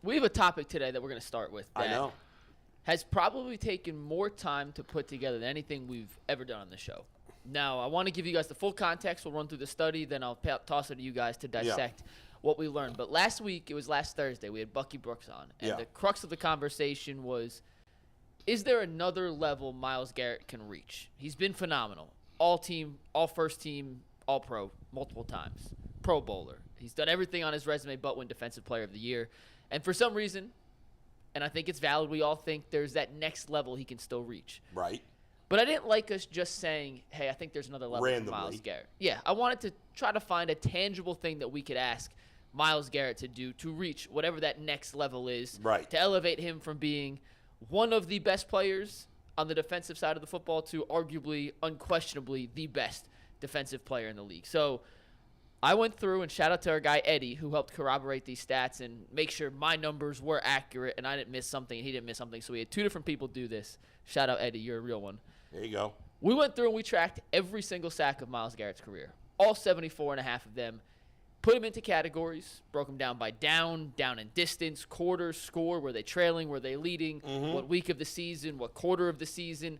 We have a topic today that we're going to start with. I know. Has probably taken more time to put together than anything we've ever done on the show. Now, I want to give you guys the full context. We'll run through the study, then I'll toss it to you guys to dissect what we learned. But last week, it was last Thursday, we had Bucky Brooks on. And the crux of the conversation was, is there another level Myles Garrett can reach? He's been phenomenal. All team, all first team, all pro, multiple times. Pro bowler. He's done everything on his resume but win Defensive Player of the Year. And for some reason, and I think it's valid, we all think there's that next level he can still reach. Right. But I didn't like us just saying, hey, I think there's another level for Myles Garrett. Yeah, I wanted to try to find a tangible thing that we could ask Myles Garrett to do to reach whatever that next level is. Right. To elevate him from being one of the best players on the defensive side of the football to arguably, unquestionably, the best defensive player in the league. So I went through, and shout out to our guy Eddie, who helped corroborate these stats and make sure my numbers were accurate and I didn't miss something and he didn't miss something. So we had two different people do this. Shout out Eddie, you're a real one. There you go. We went through and we tracked every single sack of Myles Garrett's career, all 74 and a half of them, put them into categories, broke them down by down in distance, quarters, score, were they trailing, were they leading, what week of the season, what quarter of the season,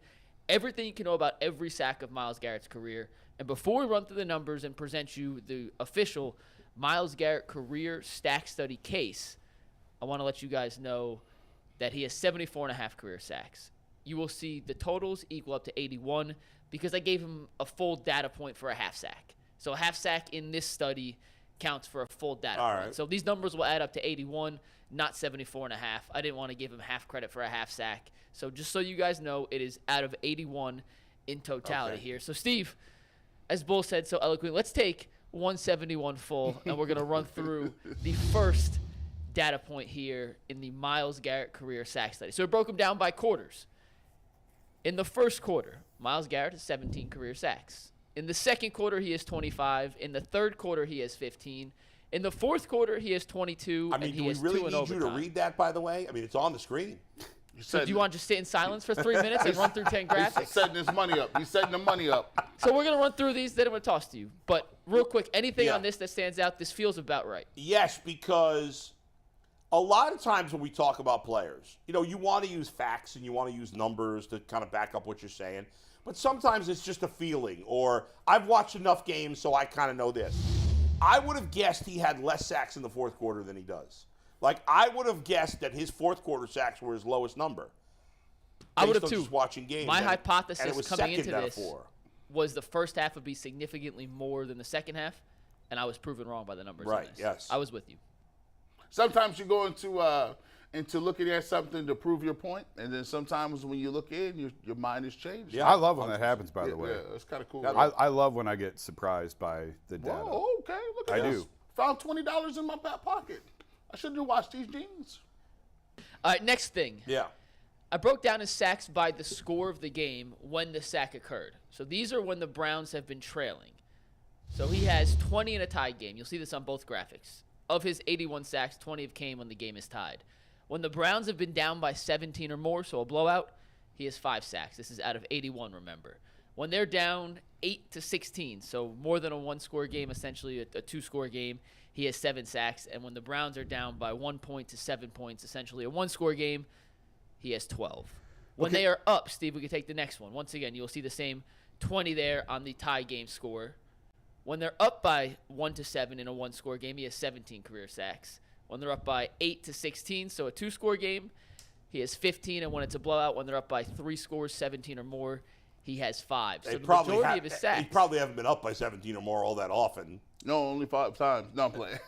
everything you can know about every sack of Myles Garrett's career. And before we run through the numbers and present you the official Myles Garrett career stack study case, I want to let you guys know that he has 74 and a half career sacks. You will see the totals equal up to 81 because I gave him a full data point for a half sack. So a half sack in this study counts for a full data point. Right. So these numbers will add up to 81, not 74 and a half. I didn't want to give him half credit for a half sack. So just so you guys know, it is out of 81 in totality here. So Steve, as Bull said so eloquently, let's take 171 full, and we're going to run through the first data point here in the Myles Garrett career sack study. So it broke them down by quarters. In the first quarter, Myles Garrett has 17 career sacks. In the second quarter, he has 25. In the third quarter, he has 15. In the fourth quarter, he has 22. I mean, do we really need you to read that, by the way? I mean, it's on the screen. So do you want to just sit in silence for 3 minutes and run through 10 graphics? He's setting his money up. He's setting the money up. So we're going to run through these, then I'm going to toss to you. But real quick, anything on this that stands out? This feels about right. Yes, because a lot of times when we talk about players, you know, you want to use facts and you want to use numbers to kind of back up what you're saying. But sometimes it's just a feeling, or I've watched enough games, so I kind of know this. I would have guessed he had less sacks in the fourth quarter than he does. Like, I would have guessed that his fourth quarter sacks were his lowest number. I would have too. Just watching games. My hypothesis coming into this four. Was the first half would be significantly more than the second half, and I was proven wrong by the numbers. Right, on this. yes. I was with you. Sometimes you go into looking at something to prove your point, and then sometimes when you look in, your mind is changed. Yeah, I love when that happens, by the way. Yeah, it's kind of cool. I love when I get surprised by the data. Oh, okay. Look at this. do. Found $20 in my back pocket. I should have watched these jeans. All right, next thing. Yeah. I broke down his sacks by the score of the game when the sack occurred. So these are when the Browns have been trailing. So he has 20 in a tied game. You'll see this on both graphics. Of his 81 sacks, 20 have came when the game is tied. When the Browns have been down by 17 or more, so a blowout, he has 5 sacks. This is out of 81, remember. When they're down 8-16, so more than a one-score game, essentially a two-score game, he has 7 sacks. And when the Browns are down by 1 point to 7 points, essentially a one-score game, he has 12. When they are up, Steve, we can take the next one. Once again, you'll see the same 20 there on the tie game score. When they're up by 1-7 in a one-score game, he has 17 career sacks. When they're up by 8-16, so a two-score game, he has 15. And when it's a blowout, when they're up by 3 scores, 17 or more, he has 5. So the majority of his sacks. He probably haven't been up by 17 or more all that often. No, only 5 times. No, I'm playing.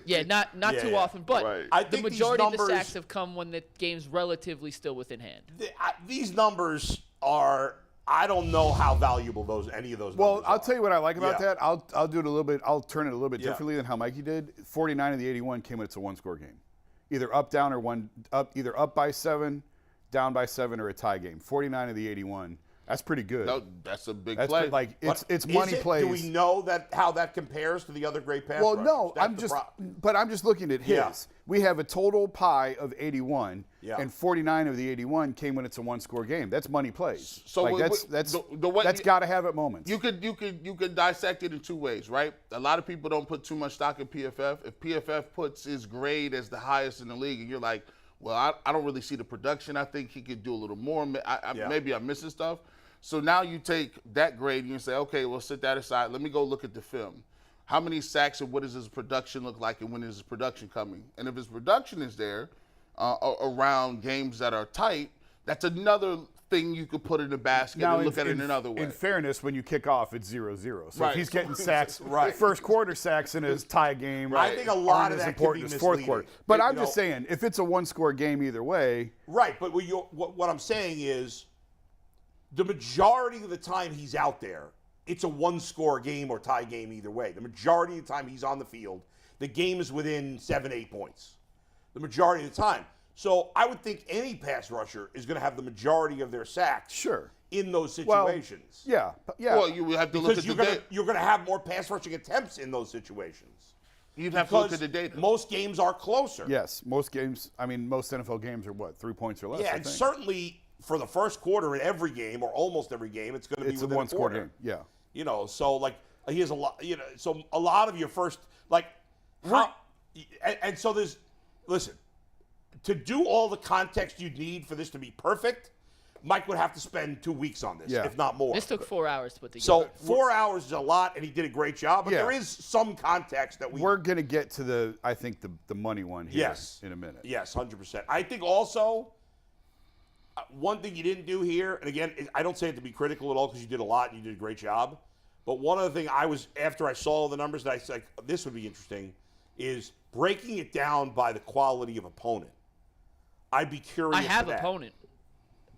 Yeah, not too often, but Right. I the think majority these of the sacks have come when the game's relatively still within hand. These numbers are, I don't know how valuable any of those numbers Well, I'll are. tell you what I like about Yeah. that. I'll do it a little bit. I'll turn it a little bit Yeah. differently than how Mikey did. 49 of the 81 came when it's a one-score game, either up, down, or either up by 7, down by 7, or a tie game. 49 of the 81 That's pretty good. No, that's a big That's play. like But it's is money it? plays. Do we know how that compares to the other great pass Well, rushers? no, That's I'm just looking at his. Yeah. We have a total pie of 81, Yeah. and 49 of the 81 came when it's a one-score game. That's money plays. So like that's got to have at moments. You could dissect it in two ways, right? A lot of people don't put too much stock in PFF. If PFF puts his grade as the highest in the league, and you're like, well, I don't really see the production. I think he could do a little more. Maybe I'm missing stuff. So now you take that grade and you say, okay, well, set that aside. Let me go look at the film. How many sacks and what does his production look like and when is his production coming? And if his production is there around games that are tight, that's another thing you could put in the basket and look at it in another way. In fairness, when you kick off, it's 0-0. So Right. if he's getting sacks, Right. first quarter sacks in his tie game, I think a lot aren't of as that important could be as fourth misleading. quarter. But You I'm know- just saying, if it's a one-score game either way, Right, but what I'm saying is the majority of the time he's out there, it's a one-score game or tie game either way. The majority of the time he's on the field, the game is within 7-8 points. The majority of the time. So I would think any pass rusher is going to have the majority of their sacks sure. in those Well, situations. yeah. Well, you would have to look Because at the data. you're going to have more pass rushing attempts in those situations. You'd have to look at the data. Most games are closer. Yes, most games. I mean, most NFL games are what, 3 points or less. Yeah, I and think. certainly for the first quarter in every game or almost every game, it's going to be It's a within one-score quarter. game. Yeah. You know, so like he has a lot. You know, so a lot of your first and so there's listen to do all the context you need for this to be perfect. Mike would have to spend 2 weeks on this, Yeah. if not more. This took 4 hours to put together. So 4 hours is a lot, and he did a great job. But Yeah. there is some context that We're going to get to the money one here Yes. in a minute. Yes, 100%. I think also one thing you didn't do here, and again, I don't say it to be critical at all because you did a lot and you did a great job. But one other thing after I saw the numbers, that I said this would be interesting, is breaking it down by the quality of opponent. I'd be curious. I have to that. opponent.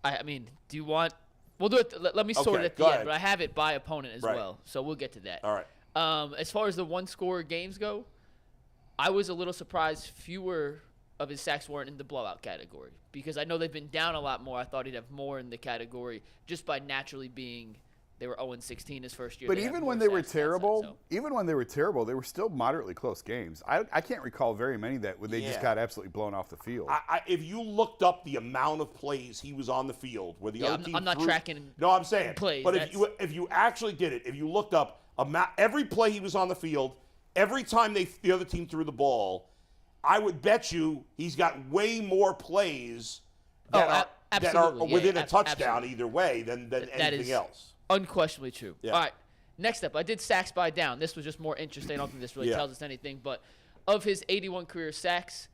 I mean, do you want? We'll do it. Let me sort Okay, it at the go end, ahead. but I have it by opponent as Right. well, so we'll get to that. All right. As far as the one-score games go, I was a little surprised fewer of his sacks weren't in the blowout category because I know they've been down a lot more. I thought he'd have more in the category just by naturally being they were 0-16 his first year. But They had even more when they were sacks than that, terrible, so. they were still moderately close games. I can't recall very many that they just Yeah. got absolutely blown off the field. If you looked up the amount of plays he was on the field, where the Yeah, other team I'm not threw- tracking No, I'm saying plays, But that's- if you actually did it, if you looked up every play he was on the field, every time the other team threw the ball, I would bet you he's got way more plays that are absolutely. Yeah, within a touchdown absolutely. either way than That anything is else. unquestionably true. Yeah. All right. Next up, I did sacks by down. This was just more interesting. I don't think this really Yeah. tells us anything. But of his 81 career sacks,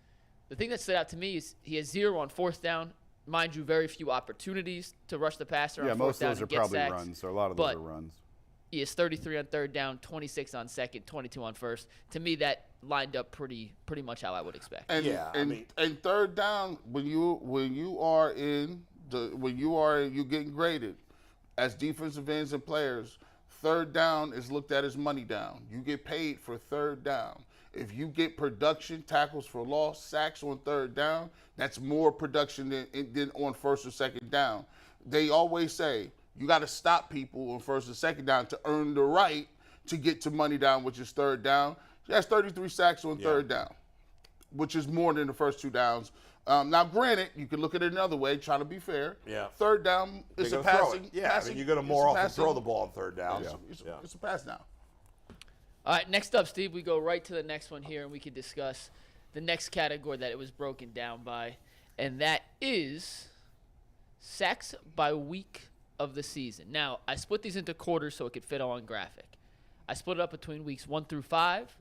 the thing that stood out to me is he has 0 on fourth down. Mind you, very few opportunities to rush the passer yeah, on most fourth of down those are and get probably sacks. runs, or a lot of those But are runs. He has 33 on third down, 26 on second, 22 on first. To me, that lined up pretty much how I would expect. And, Yeah, and third down, when you are getting graded as defensive ends and players, third down is looked at as money down. You get paid for third down. If you get production, tackles for loss, sacks on third down, that's more production than on first or second down. They always say you got to stop people on first and second down to earn the right to get to money down, which is third down. He has 33 sacks on third down, which is more than the first two downs. Now, granted, you can look at it another way, trying to be fair. Yeah. Third down is They're a gonna throw passing. it. Yeah, passing, I mean, you're going to it's more a often passing- throw the ball on third down. It's a pass down. All right, next up, Steve, we go right to the next one here, and we can discuss the next category that it was broken down by, and that is sacks by week of the season. Now, I split these into quarters so it could fit on graphic. I split it up between weeks 1 through 5,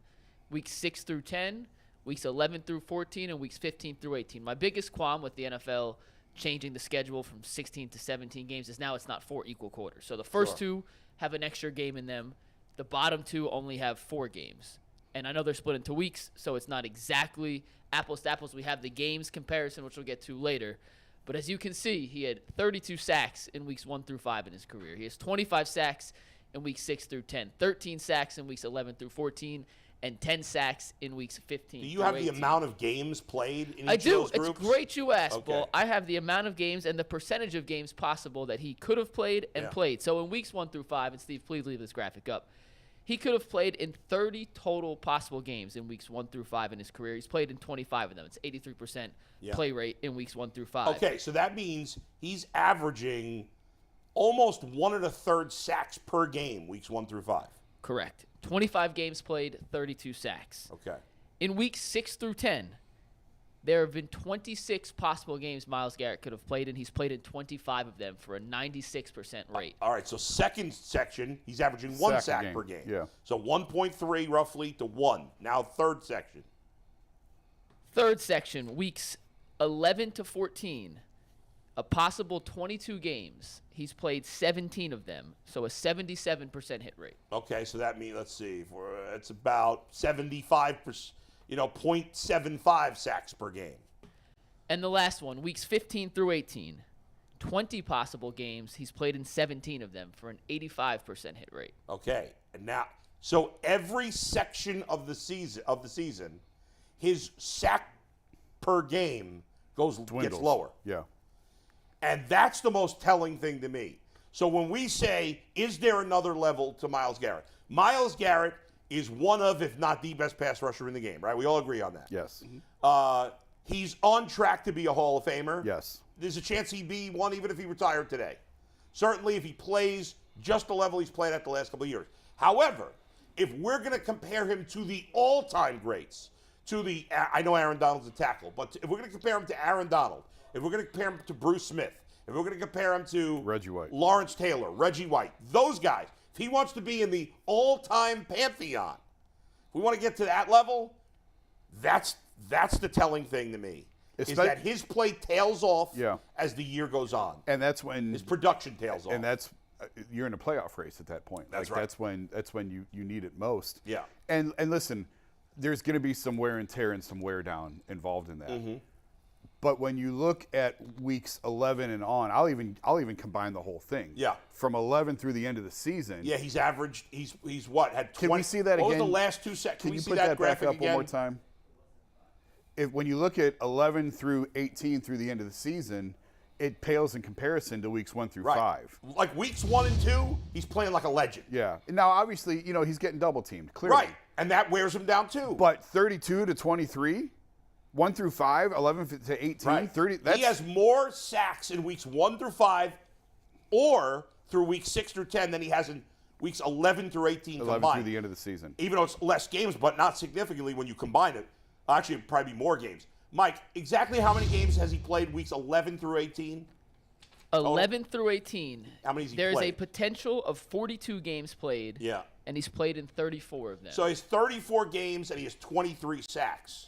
weeks 6 through 10, weeks 11 through 14, and weeks 15 through 18. My biggest qualm with the NFL changing the schedule from 16 to 17 games is now it's not 4 equal quarters. So the first two have an extra game in them. The bottom two only have 4 games. And I know they're split into weeks, so it's not exactly apples to apples. We have the games comparison, which we'll get to later. But as you can see, he had 32 sacks in weeks 1 through 5 in his career. He has 25 sacks in weeks 6 through 10, 13 sacks in weeks 11 through 14, and 10 sacks in weeks 15. Do you have the amount of games played in each I of do. those groups? It's great you asked, Okay. Bull. I have the amount of games and the percentage of games possible that he could have played and played. So in weeks 1 through 5, and Steve, please leave this graphic up. He could have played in 30 total possible games in weeks 1 through 5 in his career. He's played in 25 of them. It's 83% play rate in weeks 1 through 5. Okay, so that means he's averaging almost 1 1/3 sacks per game, weeks 1 through 5. Correct. 25 games played, 32 sacks. Okay. In weeks 6 through 10, there have been 26 possible games Myles Garrett could have played, and he's played in 25 of them for a 96% rate. All right, so second section, he's averaging 1 sack per game. Yeah. So 1.3 roughly to 1. Now third section. Third section, weeks 11 to 14, a possible 22 games. He's played 17 of them, so a 77% hit rate. Okay, so that means, let's see, it's about 75%, 0.75 sacks per game. And the last one, weeks 15 through 18, 20 possible games. He's played in 17 of them for an 85% hit rate. Okay, and now, so every section of the season, his sack per game gets lower. Yeah. And that's the most telling thing to me. So when we say, is there another level to Myles Garrett? Myles Garrett is one of, if not the best pass rusher in the game, right? We all agree on that. Yes. He's on track to be a Hall of Famer. Yes. There's a chance he'd be one even if he retired today. Certainly if he plays just the level he's played at the last couple of years. However, if we're going to compare him to the all-time greats, I know Aaron Donald's a tackle, but if we're going to compare him to Aaron Donald, if we're going to compare him to Bruce Smith, if we're going to compare him to Reggie White, Lawrence Taylor, Reggie White, those guys, if he wants to be in the all-time pantheon, if we want to get to that level, that's the telling thing to me, is that his play tails off as the year goes on. And that's when his production tails off. And that's you're in a playoff race at that point. That's right. That's when you need it most. Yeah. And listen, there's going to be some wear and tear and some wear down involved in that. Mm-hmm. But when you look at weeks 11 and on, I'll even combine the whole thing. Yeah. From 11 through the end of the season. Yeah, he's averaged. He's what had 20. Can we see that again? What was the last 2 seconds? Can you put that back up one more time? When you look at 11 through 18 through the end of the season, it pales in comparison to weeks 1 through 5. Like weeks 1 and 2, he's playing like a legend. Yeah. Now, obviously, he's getting double teamed. Clearly. Right, and that wears him down too. But 32 to 23. 1 through 5, 11 to 18, right. 30. He has more sacks in weeks 1 through 5 or through weeks 6 through 10 than he has in weeks 11 through 18 11 combined. through the end of the season. Even though it's less games, but not significantly when you combine it. Actually, it'd probably be more games. Mike, exactly how many games has he played weeks 11 through 18? 11 through 18. How many has he There's played? a potential of 42 games played. Yeah. And he's played in 34 of them. So he has 34 games and he has 23 sacks.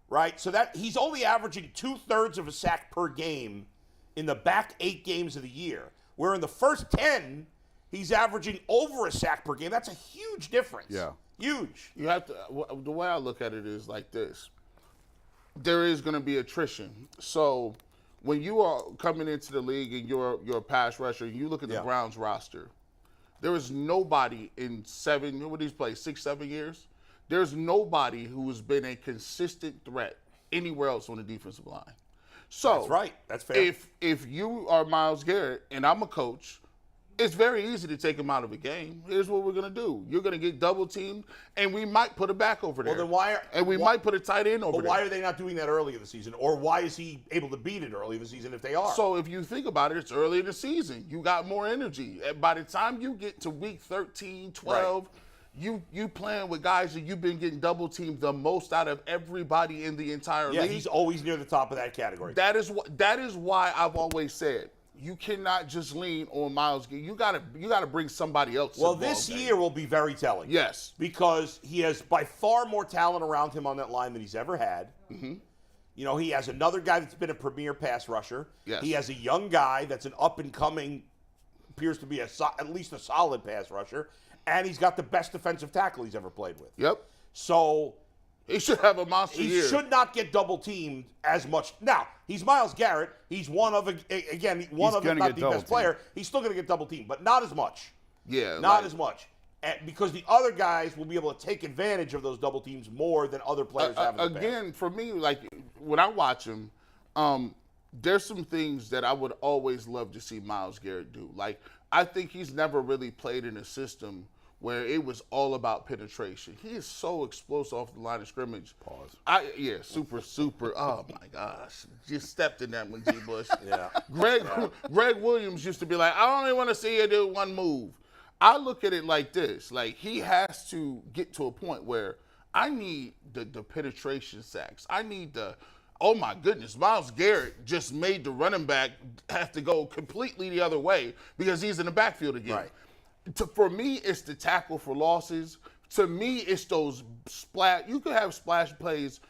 Right? So that he's only averaging 2/3 of a sack per game in the back 8 games of the year. Where in the first 10, he's averaging over a sack per game. That's a huge difference. Yeah. Huge. You have to. The way I look at it is like this. There is going to be attrition. So when you are coming into the league and you're a pass rusher, and you look at the Browns roster, there is nobody in 6, 7 years. There's nobody who has been a consistent threat anywhere else on the defensive line. So that's right. That's fair. If you are Myles Garrett and I'm a coach, it's very easy to take him out of a game. Here's what we're gonna do: you're gonna get double teamed, and we might put a back over there. Well, then might put a tight end over there. But why are they not doing that early in the season, or why is he able to beat it early in the season if they are? So if you think about it, it's early in the season. You got more energy. By the time you get to week 13, 12. Right. You playing with guys that you've been getting double teamed the most out of everybody in the entire league. Yeah, he's always near the top of that category. That is why I've always said you cannot just lean on Myles. You gotta bring somebody else. Well, this year will be very telling. Yes, because he has by far more talent around him on that line than he's ever had. Mm-hmm. He has another guy that's been a premier pass rusher. Yes. He has a young guy that's an up and coming, appears to be at least a solid pass rusher. And he's got the best defensive tackle he's ever played with. Yep. So he should have a monster year. He should not get double teamed as much. Now, he's Myles Garrett. He's one of, if not the best player. He's still going to get double teamed, but not as much. Yeah. Not as much. because the other guys will be able to take advantage of those double teams more than other players have. In the Again, past. for me, like when I watch him, there's some things that I would always love to see Myles Garrett do. Like, I think he's never really played in a system where it was all about penetration. He is so explosive off the line of scrimmage. Pause. Super. Oh my gosh, just stepped in that one, G. Bush. Yeah. Greg Williams used to be like, I only want to see you do one move. I look at it like this: like he has to get to a point where I need the penetration sacks. I need the. Oh my goodness, Myles Garrett just made the running back have to go completely the other way because he's in the backfield again. Right. For me, it's the tackle for losses. To me, it's those splash. You could have splash plays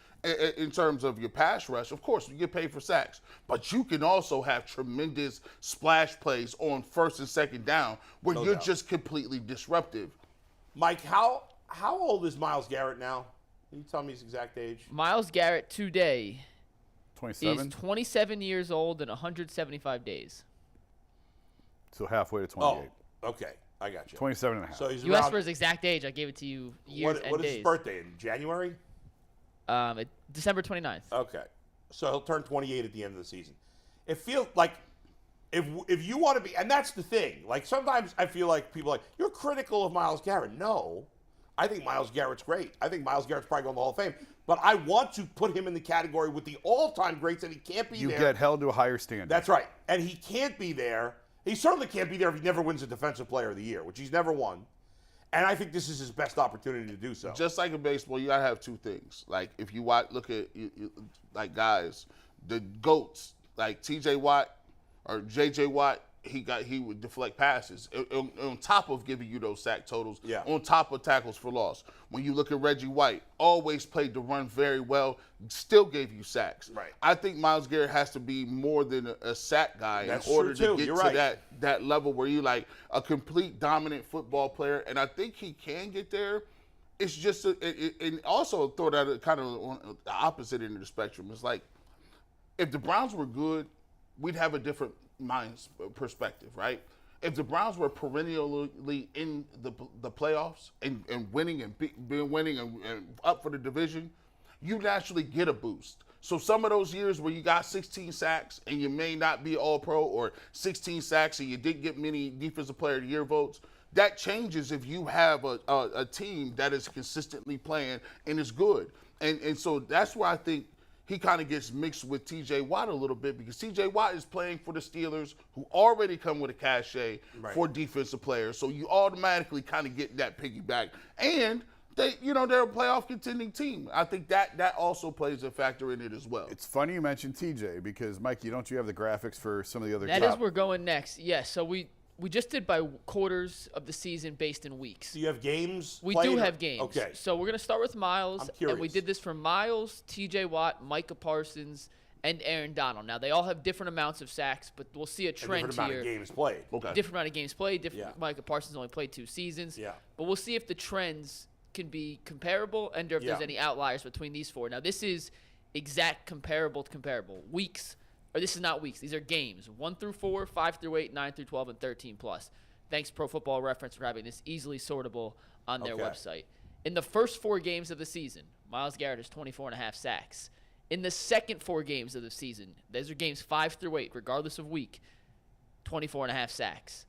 in terms of your pass rush. Of course, you get paid for sacks, but you can also have tremendous splash plays on first and second down where No you're doubt. just completely disruptive. Mike, how old is Myles Garrett now? Can you tell me his exact age? Myles Garrett today 27. is 27 years old and 175 days. So halfway to 28. Oh, okay. I got you. 27 and a half. So he's You asked around, for his exact age. I gave it to you years and what is days. his birthday? In January? December 29th. Okay. So he'll turn 28 at the end of the season. It feels like if you want to be, and that's the thing. Like sometimes I feel like people are like, you're critical of Myles Garrett. No. I think Myles Garrett's great. I think Myles Garrett's probably going to the Hall of Fame. But I want to put him in the category with the all-time greats, and he can't be You there. get held to a higher standard. That's right. And he can't be there. He certainly can't be there if he never wins a Defensive Player of the Year, which he's never won. And I think this is his best opportunity to do so. Just like in baseball, you gotta have two things. Like if you look at like guys, the GOATs like T.J. Watt or J.J. Watt, he would deflect passes on top of giving you those sack totals. Yeah. On top of tackles for loss. When you look at Reggie White, always played the run very well, still gave you sacks. Right. I think Myles Garrett has to be more than a sack guy That's in order true, to too. get You're to right. that level where you like a complete dominant football player, and I think he can get there. It's just, and also throw that kind of on the opposite end of the spectrum. It's like, if the Browns were good, we'd have a different perspective, right? If the Browns were perennially in the playoffs and winning and winning and up for the division, you naturally get a boost. So some of those years where you got 16 sacks and you may not be all-pro, or 16 sacks and you didn't get many Defensive Player of the Year votes, that changes if you have a team that is consistently playing and is good. And so that's where I think he kind of gets mixed with T.J. Watt a little bit, because T.J. Watt is playing for the Steelers, who already come with a cachet for defensive players. So you automatically kind of get that piggyback. And they're a playoff contending team. I think that also plays a factor in it as well. It's funny you mentioned TJ because, Mikey, don't you have the graphics for some of the other That teams? is where we're going next. Yes. So we just did by quarters of the season based in weeks. Do you have games? We played do or- have games. Okay. So we're going to start with Myles. I'm curious. And we did this for Myles, T.J. Watt, Micah Parsons, and Aaron Donald. Now, they all have different amounts of sacks, but we'll see a trend different here. amount of games played. Okay. Different amount of games played. Yeah. Micah Parsons only played 2 seasons. Yeah. But we'll see if the trends can be comparable and if there's any outliers between these 4. Now, this is exact comparable to comparable. Weeks, or this is not weeks. These are games. 1 through 4, 5 through 8, 9 through 12, and 13 plus. Thanks, Pro Football Reference, for having this easily sortable on their website. In the first 4 games of the season, Myles Garrett has 24.5 sacks. In the second 4 games of the season, those are games 5 through 8, regardless of week, 24.5 sacks.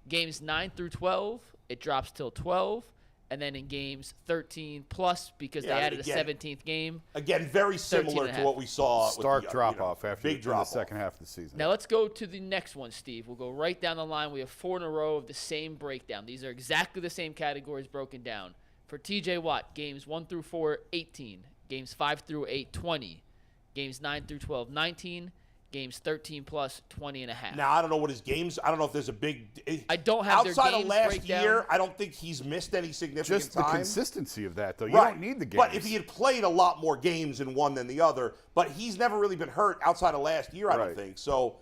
Games 9 through 12, it drops till 12. And then in games 13 plus, because they added again, a 17th game. Again, very similar to what we saw. Stark with the, drop-off after big in the drop-off. second half of the season. Now let's go to the next one, Steve. We'll go right down the line. We have 4 in a row of the same breakdown. These are exactly the same categories broken down. For T.J. Watt, games 1 through 4, 18. Games 5 through 8, 20. Games 9 through 12, 19. Games 13 plus, 20.5. Now, I don't know what his games. I don't know if there's a big. I don't have their outside games of last breakdown. year. I don't think he's missed any significant Just the time. consistency of that, though. You Right. don't need the games. But if he had played a lot more games in one than the other, but he's never really been hurt outside of last year, I don't Right. think. So,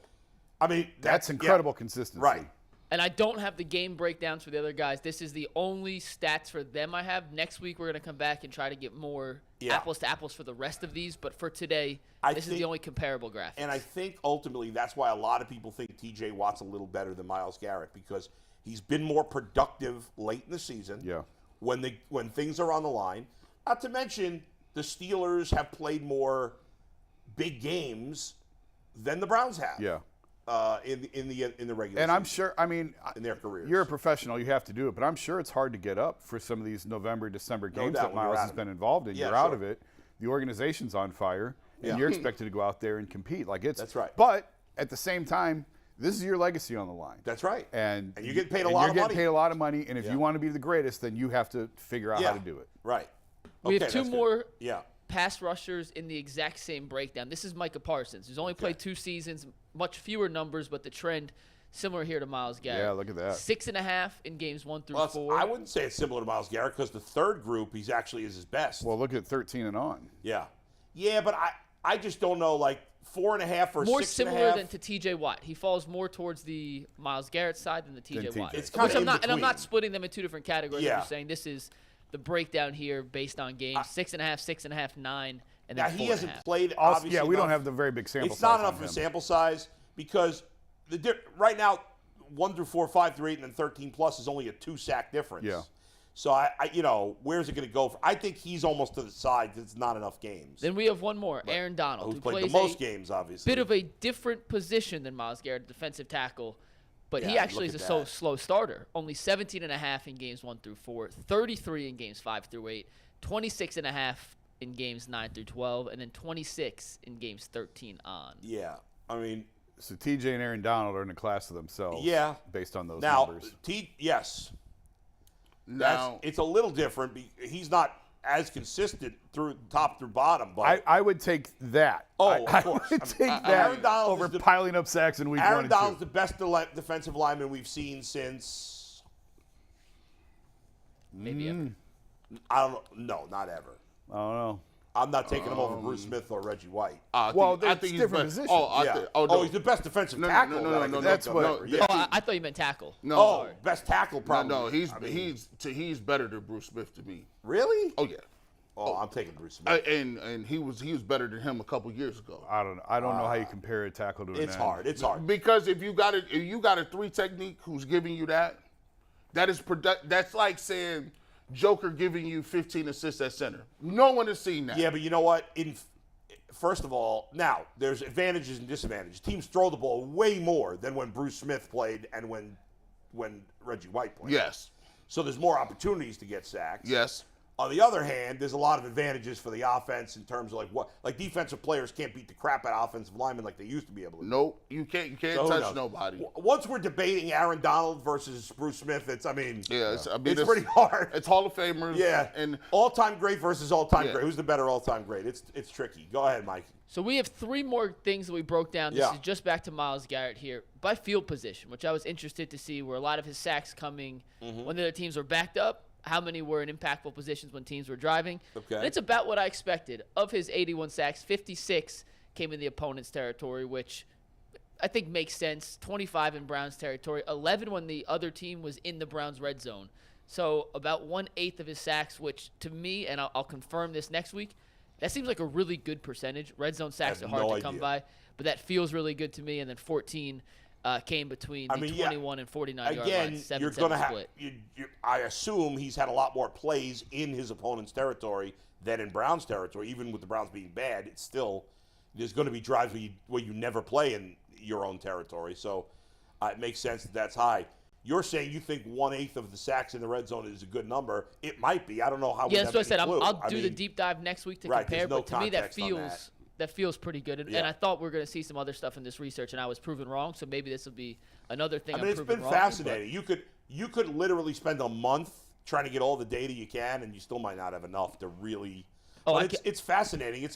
I mean, That's incredible consistency. Right. And I don't have the game breakdowns for the other guys. This is the only stats for them I have. Next week, we're going to come back and try to get more apples to apples for the rest of these. But for today, this is the only comparable graphic. And I think ultimately that's why a lot of people think T.J. Watt's a little better than Myles Garrett, because He's been more productive late in the season. Yeah. When things are on the line. Not to mention the Steelers have played more big games than the Browns have. Yeah. In the regular And I'm season, sure, I mean, in their careers. you're a professional, you have to do it, but I'm sure it's hard to get up for some of these November, December games doubt that when you're Myles out has of been it. involved in. Yeah, You're out sure. of it. The organization's on fire, and Yeah. you're expected to go out there and compete. That's right. But at the same time, this is your legacy on the line. That's right. And you're getting paid a lot of money. You're getting paid a lot of money, and if Yeah. you want to be the greatest, then you have to figure out how to do it. Right. We have Okay, two that's good. more Yeah. pass rushers in the exact same breakdown. This is Micah Parsons, who's only played 2 seasons, much fewer numbers, but the trend similar here to Myles Garrett. Yeah, look at that. 6.5 in games 1 through Well, 4. I wouldn't say it's similar to Myles Garrett because the third group he's actually is his best. Well, look at 13 and on. Yeah, but I just don't know, like 4.5 or more 6.5. similar than to T.J. Watt. He falls more towards the Myles Garrett side than the T.J. Than Watt. TJ. It's kinda Which I'm in not, and I'm not between. splitting them in 2 different categories. Yeah. I'm just saying this is the breakdown here based on games: 6.5, 6.5, 9, and then Now, he 4.5. hasn't played, Also, obviously. yeah, we don't enough. have the very big sample It's size. not on enough of a him. sample size because right now, 1 through 4, 5 through 8, and then 13 plus is only a 2-sack difference. Yeah. So where's it going to go? I think he's almost to the side because it's not enough games. Then we have one more, Aaron Donald, Who's who played the plays most games, obviously. bit of a different position than Myles Garrett, defensive tackle. But he Yeah, actually is look a at that. slow starter. Only 17.5 in games 1 through 4, 33 in games 5 through 8, 26.5 in games 9 through 12, and then 26 in games 13 on. Yeah, I mean, So TJ and Aaron Donald are in a class of themselves. Yeah. Based on those now numbers. yes, Now, it's a little different. He's not as consistent through top through bottom, but I would take that. Oh, I, of course. I would I take mean, that Aaron Donald over is the- piling up sacks in week 1 Aaron and Donald's 2. the best defensive lineman we've seen since Maybe ever. I don't know. No, not ever. I don't know. I'm not taking him over Bruce Smith or Reggie White. Well, I that's think he's different best. positions. Yeah. No. He's the best defensive No, tackle. no, that I no, can no, think that's of. what- No, yeah. Oh, I thought you meant tackle. No. Oh, best tackle probably. No, he's I mean, he's better than Bruce Smith to me. really. Oh yeah, Oh, I'm taking Bruce Smith. and he was better than him a couple years ago. I don't know how you compare a tackle to an It's end. hard. It's hard. Because if you got a 3 technique who's giving you that is that's like saying Joker giving you 15 assists at center. No one has seen that. Yeah, but you know what? First of all, now there's advantages and disadvantages. Teams throw the ball way more than when Bruce Smith played and when Reggie White played. Yes. So there's more opportunities to get sacks. Yes. On the other hand, there's a lot of advantages for the offense in terms of like defensive players can't beat the crap out of offensive linemen like they used to be able to. Nope. You can't So who touch knows? nobody. Once we're debating Aaron Donald versus Bruce Smith, it's It's pretty hard. It's Hall of Famers. Yeah, And all-time great versus all-time Yeah. great. Who's the better all-time great? It's tricky. Go ahead, Mike. So we have 3 more things that we broke down. This Yeah. is just back to Myles Garrett here by field position, which I was interested to see where a lot of his sacks coming when the other teams were backed up, how many were in impactful positions when teams were driving. Okay. And it's about what I expected. Of his 81 sacks, 56 came in the opponent's territory, which I think makes sense. 25 in Browns territory, 11 when the other team was in the Browns red zone. So about 1/8 of his sacks, which to me, and I'll confirm this next week, that seems like a really good percentage. Red zone sacks I are have hard no to come idea. by, but that feels really good to me. And then 14 came between the 21 and 49-yard Again, lines. you're 7-7 going to have. split. I assume he's had a lot more plays in his opponent's territory than in Browns territory. Even with the Browns being bad, it's still there's going to be drives where you never play in your own territory. So it makes sense that that's high. You're saying you think 1/8 of the sacks in the red zone is a good number. It might be. I don't know how. Yeah, that's what I said. Clue. I'll do the mean, deep dive next week to right, compare, there's no but to me that context on feels pretty good. And, Yeah. and I thought we were going to see some other stuff in this research, and I was proven wrong. So maybe this will be another thing. I mean, I'm it's proven been wrong, but- fascinating. You could literally spend a month trying to get all the data you can, and you still might not have enough to really. Oh, but it's fascinating.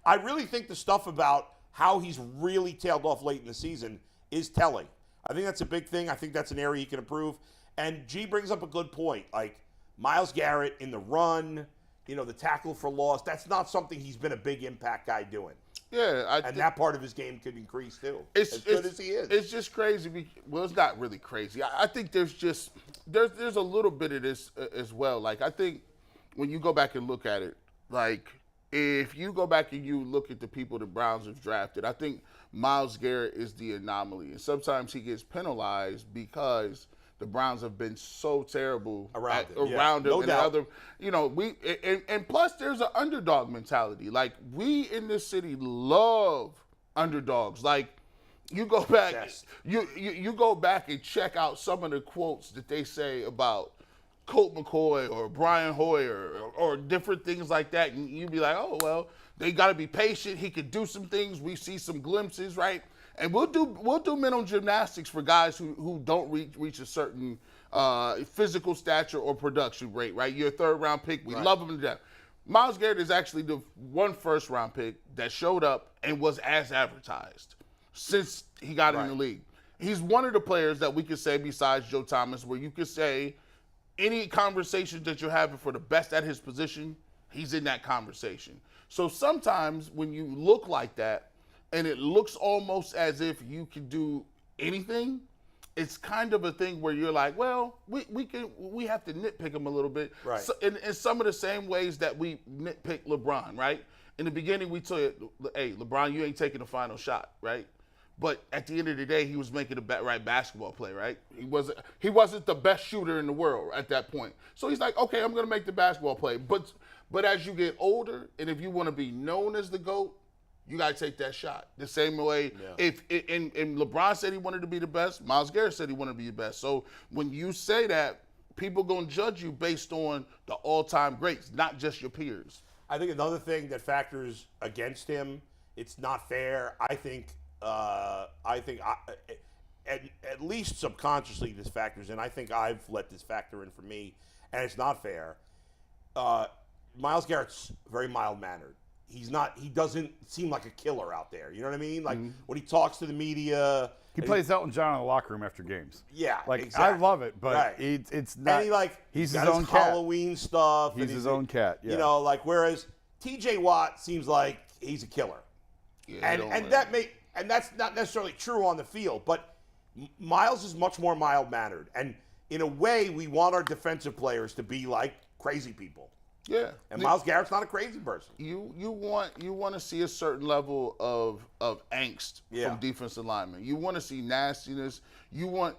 I really think the stuff about how he's really tailed off late in the season is telling. I think that's a big thing. I think that's an area he can improve. And G brings up a good point. Like Myles Garrett in the run, the tackle for loss. That's not something he's been a big impact guy doing. yeah, And that part of his game could increase too. It's as good as he is. It's just crazy. Well, it's not really crazy. I think there's a little bit of this as well. Like I think when you go back and look at it, like if you go back and you look at the people the Browns have drafted, I think Myles Garrett is the anomaly, and sometimes he gets penalized because the Browns have been so terrible Around him, yeah. around him No and doubt. other. And plus there's an underdog mentality. Like we in this city love underdogs. Like you go back, Yes. you go back and check out some of the quotes that they say about Colt McCoy or Brian Hoyer or different things like that, and you'd be like, oh well, they got to be patient. He could do some things. We see some glimpses, right? And we'll do mental gymnastics for guys who don't reach a certain physical stature or production rate, right? You're a third-round pick. We love him to death. Myles Garrett is actually the one first-round pick that showed up and was as advertised since he got in the league. He's one of the players that we could say, besides Joe Thomas, where you could say any conversation that you're having for the best at his position, he's in that conversation. So sometimes when you look like that, and it looks almost as if you can do anything, it's kind of a thing where you're like, well, we have to nitpick him a little bit. Right. So, in some of the same ways that we nitpick LeBron, right? In the beginning, we told you, hey, LeBron, you ain't taking the final shot, right? But at the end of the day, he was making the right basketball play, right? He wasn't the best shooter in the world at that point. So he's like, okay, I'm going to make the basketball play. But as you get older, and if you want to be known as the GOAT, you got to take that shot. The same way, if LeBron said he wanted to be the best, Myles Garrett said he wanted to be the best. So when you say that, people going to judge you based on the all-time greats, not just your peers. I think another thing that factors against him, it's not fair. I think at least subconsciously this factors in. I think I've let this factor in for me, and it's not fair. Myles Garrett's very mild-mannered. He doesn't seem like a killer out there. You know what I mean? Like when he talks to the media. He plays Elton John in the locker room after games. Yeah, like exactly. I love it, but Right. it's not. And he's got his own cat. Halloween stuff. He's and his own cat. Yeah. You know, like whereas T.J. Watt seems like he's a killer. Yeah, And that's not necessarily true on the field, but Myles is much more mild-mannered. And in a way, we want our defensive players to be like crazy people. Yeah. And Myles Garrett's not a crazy person. You want to see a certain level of angst from defensive linemen. You want to see nastiness. You want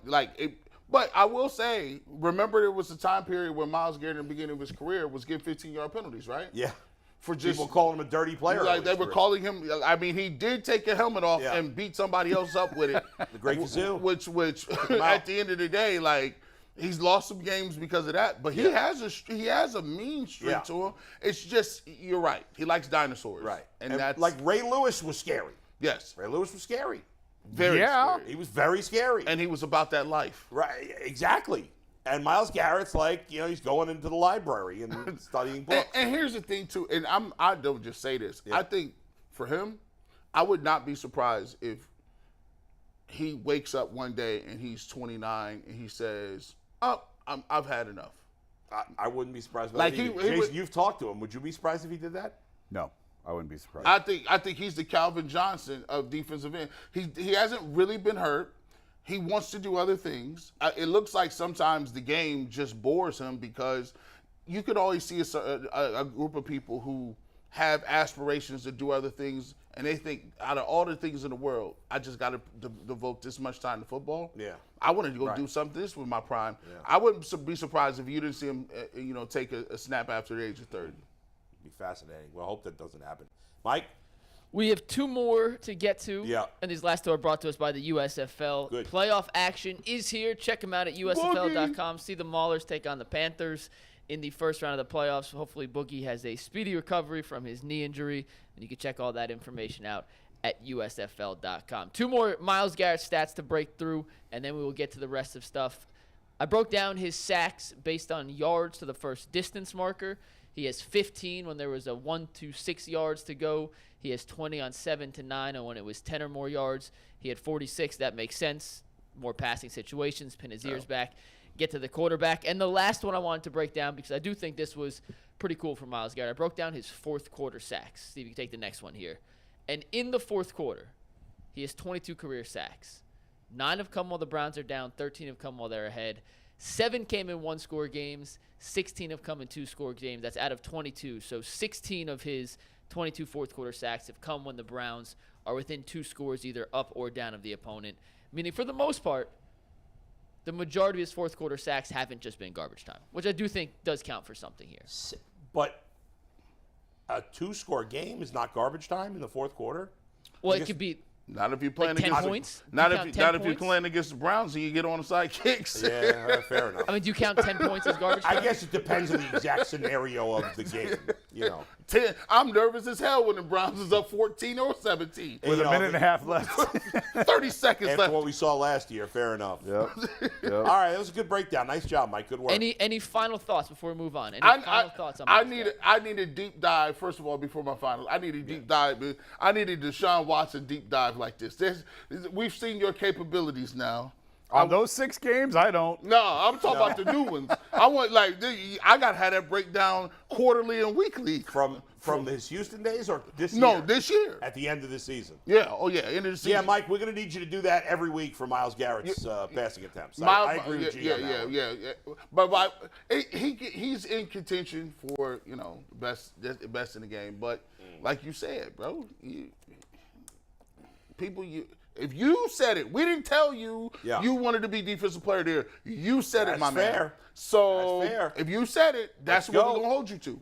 But I will say, remember there was a time period where Myles Garrett in the beginning of his career was getting 15-yard penalties, right? Yeah. For just people calling him a dirty player. Like they were calling him. I mean, he did take a helmet off and beat somebody else up with it. The Great Kazoo. Which at the end of the day, like. He's lost some games because of that, but he has a mean streak to him. It's just you're right. He likes dinosaurs, Right. And that's like Ray Lewis was scary. Yes, Ray Lewis was scary. very scary. He was very scary. And he was about that life. Right, exactly. And Myles Garrett's like, he's going into the library and studying books. And here's the thing too, and I don't just say this. I think for him, I would not be surprised if he wakes up one day and he's 29 and he says, I've had enough. I wouldn't be surprised by Like that. Jason, you've talked to him. Would you be surprised if he did that? No, I wouldn't be surprised. I think he's the Calvin Johnson of defensive end. He hasn't really been hurt. He wants to do other things. It looks like sometimes the game just bores him because you could always see a group of people who have aspirations to do other things, and they think out of all the things in the world, I just got to devote this much time to football. Yeah. I wanted to go do something. This was my prime. Yeah. I wouldn't be surprised if you didn't see him, take a snap after the age of 30. It'd be fascinating. Well, I hope that doesn't happen. Mike? We have two more to get to. Yeah. And these last two are brought to us by the USFL. Good. Playoff action is here. Check them out at USFL.com. See the Maulers take on the Panthers in the first round of the playoffs. Hopefully Boogie has a speedy recovery from his knee injury, and you can check all that information out at USFL.com. Two more Myles Garrett stats to break through, and then we will get to the rest of stuff. I broke down his sacks based on yards to the first distance marker. He has 15 when there was a 1 to 6 yards to go. He has 20 on 7 to 9, and when it was 10 or more yards, he had 46. That makes sense. More passing situations, pin his ears back, get to the quarterback. And the last one I wanted to break down, because I do think this was pretty cool for Myles Garrett, I broke down his fourth quarter sacks. See if you can take the next one here. And in the fourth quarter, he has 22 career sacks. 9 have come while the Browns are down. 13 have come while they're ahead. 7 came in 1-score games. 16 have come in 2-score games. That's out of 22. So 16 of his 22 fourth quarter sacks have come when the Browns are within 2 scores, either up or down of the opponent. Meaning, for the most part, the majority of his fourth quarter sacks haven't just been garbage time, which I do think does count for something here. But a 2-score game is not garbage time in the fourth quarter? Well, it could be Not if you're playing like 10 against points. Not You if count not 10 if you're points? playing against the Browns and you get on the side kicks. Yeah, fair enough. I mean, do you count 10 points as garbage time? I guess it depends on the exact scenario of the game. You know, 10. I'm nervous as hell when the Browns is up 14 or 17. With a minute and a half left. 30 seconds after left. what we saw last year, fair enough. Yep. All right, that was a good breakdown. Nice job, Mike. Good work. Any final thoughts before we move on? Any final thoughts on I Myles need Garrett? I need a deep dive, first of all, before my final. I need a deep dive. Man. I need a Deshaun Watson deep dive like this. We've seen your capabilities now. On those 6 games, I don't. No, I'm talking about the new ones. I want I got to have that breakdown quarterly and weekly. From his Houston days or this year? No, this year. At the end of the season. Yeah, oh yeah, end of the season. Yeah, Mike, we're going to need you to do that every week for Myles Garrett's passing attempts. I agree with you. Yeah. But he's in contention for best in the game. But like you said, bro, if you said it, we didn't tell you you wanted to be defensive player there. You said it, my man. Fair. So That's fair. if you said it, that's Let's what we're go. gonna hold you to.